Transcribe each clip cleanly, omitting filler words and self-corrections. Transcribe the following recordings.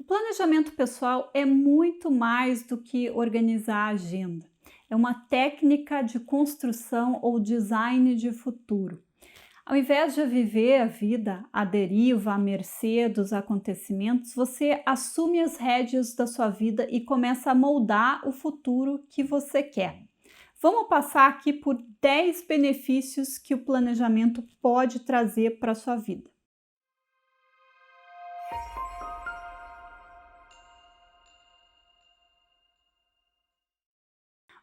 Planejamento pessoal é muito mais do que organizar a agenda. É uma técnica de construção ou design de futuro. Ao invés de viver a vida à deriva, à mercê dos acontecimentos, você assume as rédeas da sua vida e começa a moldar o futuro que você quer. Vamos passar aqui por 10 benefícios que o planejamento pode trazer para a sua vida.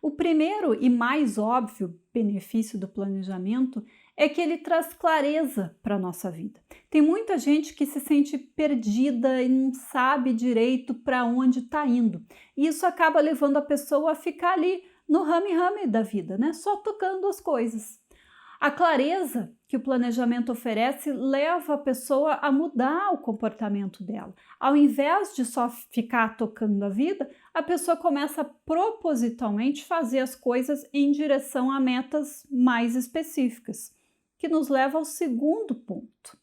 O primeiro e mais óbvio benefício do planejamento é que ele traz clareza para a nossa vida. Tem muita gente que se sente perdida e não sabe direito para onde está indo. E isso acaba levando a pessoa a ficar ali no rame-rame da vida, né? Só tocando as coisas. A clareza que o planejamento oferece leva a pessoa a mudar o comportamento dela. Ao invés de só ficar tocando a vida, a pessoa começa a propositalmente fazer as coisas em direção a metas mais específicas, que nos leva ao segundo ponto.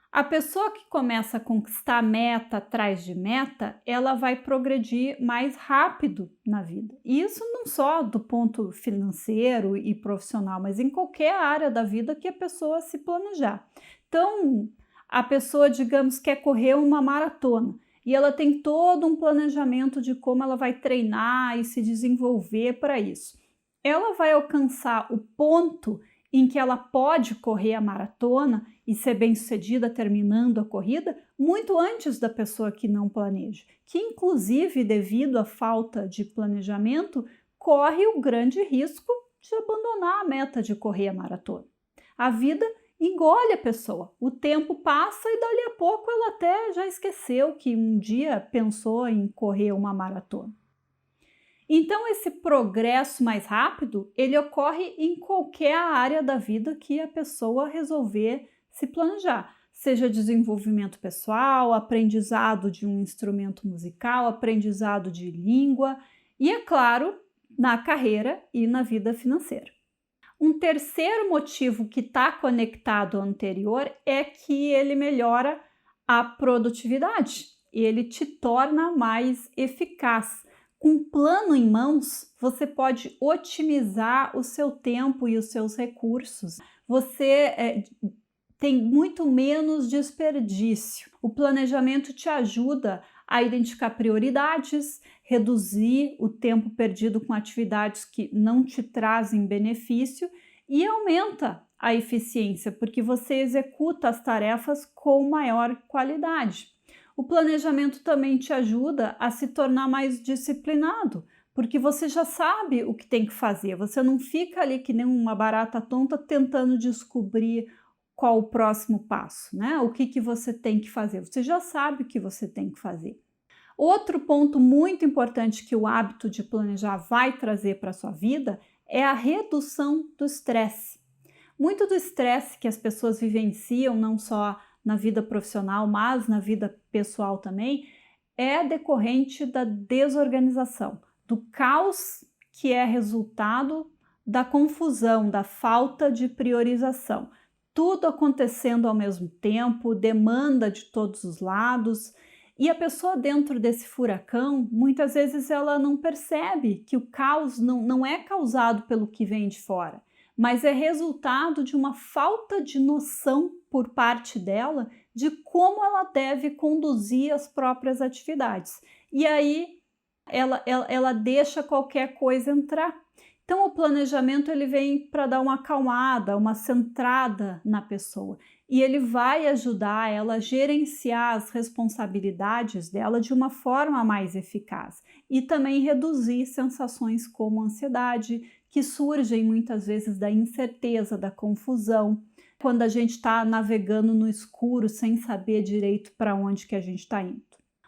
A pessoa que começa a conquistar meta atrás de meta, ela vai progredir mais rápido na vida. E isso não só do ponto financeiro e profissional, mas em qualquer área da vida que a pessoa se planejar. Então, a pessoa, digamos, quer correr uma maratona e ela tem todo um planejamento de como ela vai treinar e se desenvolver para isso. Ela vai alcançar o ponto em que ela pode correr a maratona e ser bem-sucedida terminando a corrida muito antes da pessoa que não planeja, que inclusive devido à falta de planejamento corre o grande risco de abandonar a meta de correr a maratona. A vida engole a pessoa, o tempo passa e dali a pouco ela até já esqueceu que um dia pensou em correr uma maratona. Então, esse progresso mais rápido, ele ocorre em qualquer área da vida que a pessoa resolver se planejar, seja desenvolvimento pessoal, aprendizado de um instrumento musical, aprendizado de língua e, é claro, na carreira e na vida financeira. Um terceiro motivo que está conectado ao anterior é que ele melhora a produtividade, ele te torna mais eficaz. Com um plano em mãos, você pode otimizar o seu tempo e os seus recursos. Você tem muito menos desperdício. O planejamento te ajuda a identificar prioridades, reduzir o tempo perdido com atividades que não te trazem benefício e aumenta a eficiência, porque você executa as tarefas com maior qualidade. O planejamento também te ajuda a se tornar mais disciplinado, porque você já sabe o que tem que fazer, você não fica ali que nem uma barata tonta tentando descobrir qual o próximo passo, né? O que você tem que fazer, você já sabe o que você tem que fazer. Outro ponto muito importante que o hábito de planejar vai trazer para a sua vida é a redução do estresse. Muito do estresse que as pessoas vivenciam, não só na vida profissional, mas na vida pessoal também, é decorrente da desorganização, do caos que é resultado da confusão, da falta de priorização. Tudo acontecendo ao mesmo tempo, demanda de todos os lados, e a pessoa dentro desse furacão, muitas vezes ela não percebe que o caos não é causado pelo que vem de fora, mas é resultado de uma falta de noção por parte dela de como ela deve conduzir as próprias atividades. E aí ela deixa qualquer coisa entrar. Então o planejamento ele vem para dar uma acalmada, uma centrada na pessoa. E ele vai ajudar ela a gerenciar as responsabilidades dela de uma forma mais eficaz. E também reduzir sensações como ansiedade, que surgem muitas vezes da incerteza, da confusão, quando a gente está navegando no escuro sem saber direito para onde que a gente está indo.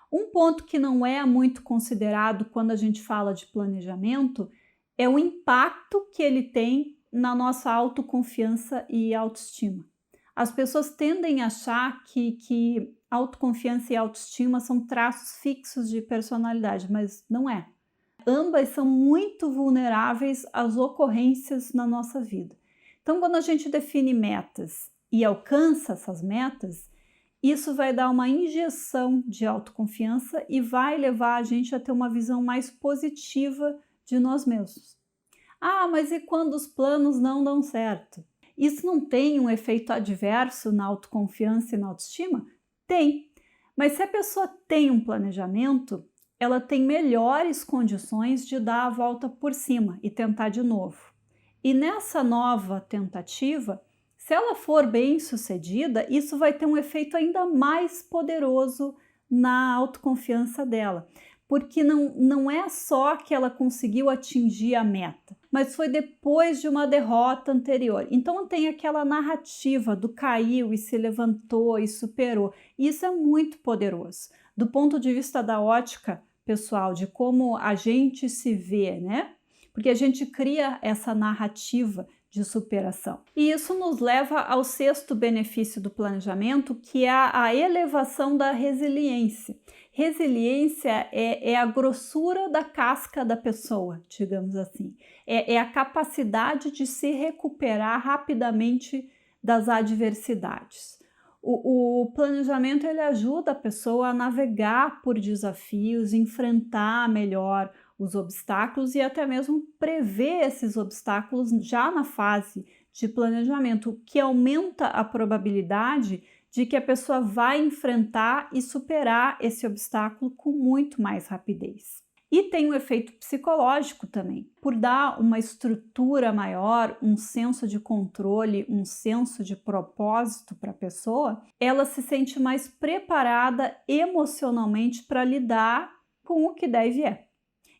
Um ponto que não é muito considerado quando a gente fala de planejamento é o impacto que ele tem na nossa autoconfiança e autoestima. As pessoas tendem a achar que autoconfiança e autoestima são traços fixos de personalidade, mas não é. Ambas são muito vulneráveis às ocorrências na nossa vida. Então, quando a gente define metas e alcança essas metas, Isso vai dar uma injeção de autoconfiança e vai levar a gente a ter uma visão mais positiva de nós mesmos. Ah, mas e quando os planos não dão certo? Isso não tem um efeito adverso na autoconfiança e na autoestima? Tem. Mas se a pessoa tem um planejamento, ela tem melhores condições de dar a volta por cima e tentar de novo. E nessa nova tentativa, se ela for bem-sucedida, isso vai ter um efeito ainda mais poderoso na autoconfiança dela, porque não é só que ela conseguiu atingir a meta, mas foi depois de uma derrota anterior. Então tem aquela narrativa do caiu e se levantou e superou. Isso é muito poderoso. Do ponto de vista da ótica, pessoal, de como a gente se vê, né? Porque a gente cria essa narrativa de superação. E isso nos leva ao sexto benefício do planejamento, que é a elevação da resiliência. Resiliência é a grossura da casca da pessoa, digamos assim. É a capacidade de se recuperar rapidamente das adversidades. O planejamento ele ajuda a pessoa a navegar por desafios, enfrentar melhor os obstáculos e até mesmo prever esses obstáculos já na fase de planejamento, o que aumenta a probabilidade de que a pessoa vai enfrentar e superar esse obstáculo com muito mais rapidez. E tem um efeito psicológico também, por dar uma estrutura maior, um senso de controle, um senso de propósito para a pessoa, ela se sente mais preparada emocionalmente para lidar com o que deve é.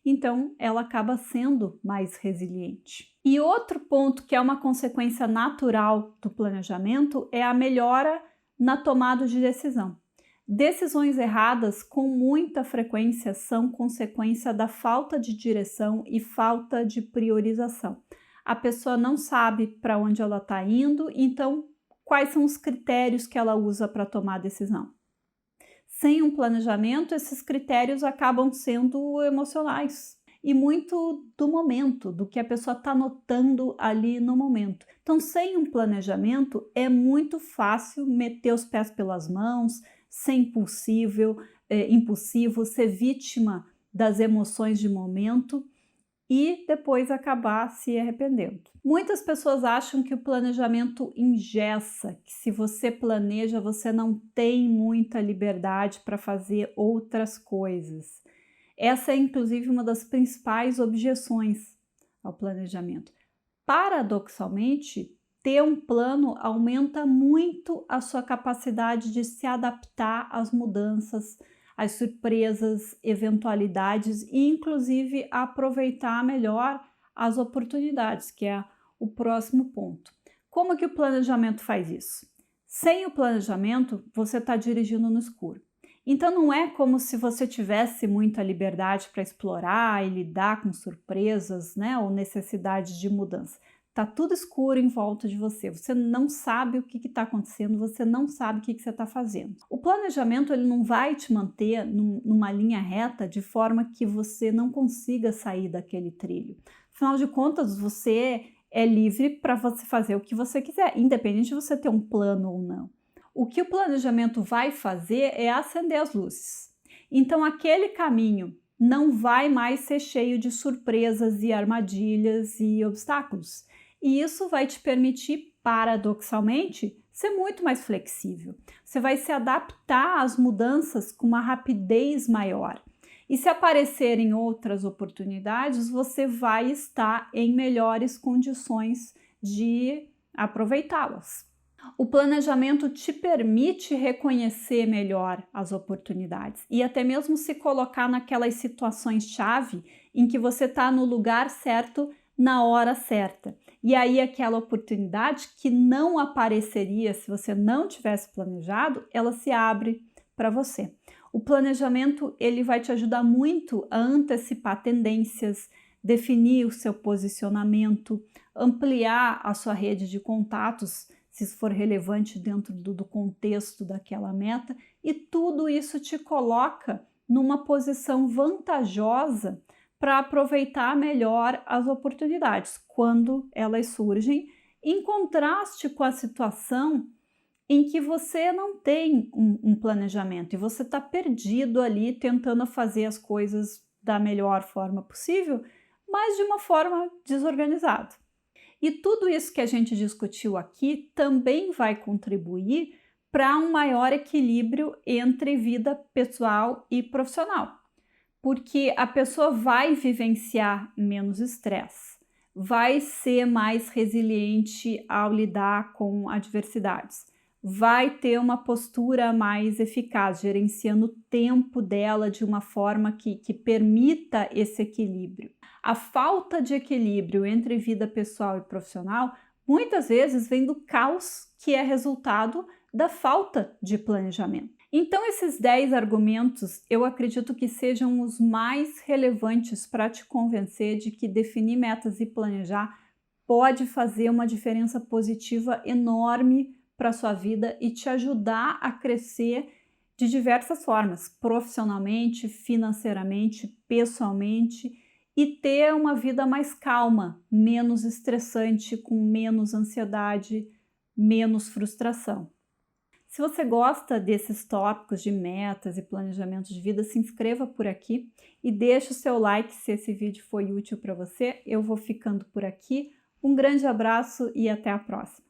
Então, ela acaba sendo mais resiliente. E outro ponto que é uma consequência natural do planejamento é a melhora na tomada de decisão. Decisões erradas com muita frequência são consequência da falta de direção e falta de priorização. A pessoa não sabe para onde ela está indo, então quais são os critérios que ela usa para tomar a decisão? Sem um planejamento, esses critérios acabam sendo emocionais e muito do momento, do que a pessoa está notando ali no momento. Então, sem um planejamento, é muito fácil meter os pés pelas mãos, ser impulsivo, ser vítima das emoções de momento e depois acabar se arrependendo. Muitas pessoas acham que o planejamento engessa, que se você planeja, você não tem muita liberdade para fazer outras coisas. Essa é, inclusive, uma das principais objeções ao planejamento. Paradoxalmente, ter um plano aumenta muito a sua capacidade de se adaptar às mudanças, às surpresas, eventualidades e, inclusive, aproveitar melhor as oportunidades, que é o próximo ponto. Como que o planejamento faz isso? Sem o planejamento, você está dirigindo no escuro. Então, não é como se você tivesse muita liberdade para explorar e lidar com surpresas, né, ou necessidades de mudança. Está tudo escuro em volta de você, você não sabe o que está acontecendo, você não sabe o que você está fazendo. O planejamento ele não vai te manter numa linha reta de forma que você não consiga sair daquele trilho. Afinal de contas, você é livre para você fazer o que você quiser, independente de você ter um plano ou não. O que o planejamento vai fazer é acender as luzes. Então, aquele caminho não vai mais ser cheio de surpresas e armadilhas e obstáculos. E isso vai te permitir, paradoxalmente, ser muito mais flexível. Você vai se adaptar às mudanças com uma rapidez maior. E se aparecerem outras oportunidades, você vai estar em melhores condições de aproveitá-las. O planejamento te permite reconhecer melhor as oportunidades e até mesmo se colocar naquelas situações-chave em que você está no lugar certo na hora certa. E aí aquela oportunidade que não apareceria se você não tivesse planejado, ela se abre para você. O planejamento ele vai te ajudar muito a antecipar tendências, definir o seu posicionamento, ampliar a sua rede de contatos, se isso for relevante dentro do contexto daquela meta, e tudo isso te coloca numa posição vantajosa para aproveitar melhor as oportunidades quando elas surgem, em contraste com a situação em que você não tem um planejamento e você está perdido ali tentando fazer as coisas da melhor forma possível, mas de uma forma desorganizada. E tudo isso que a gente discutiu aqui também vai contribuir para um maior equilíbrio entre vida pessoal e profissional, porque a pessoa vai vivenciar menos estresse, vai ser mais resiliente ao lidar com adversidades, vai ter uma postura mais eficaz, gerenciando o tempo dela de uma forma que permita esse equilíbrio. A falta de equilíbrio entre vida pessoal e profissional muitas vezes vem do caos que é resultado da falta de planejamento. Então, esses 10 argumentos eu acredito que sejam os mais relevantes para te convencer de que definir metas e planejar pode fazer uma diferença positiva enorme para a sua vida e te ajudar a crescer de diversas formas, profissionalmente, financeiramente, pessoalmente, e ter uma vida mais calma, menos estressante, com menos ansiedade, menos frustração. Se você gosta desses tópicos de metas e planejamento de vida, se inscreva por aqui e deixe o seu like se esse vídeo foi útil para você. Eu vou ficando por aqui. Um grande abraço e até a próxima!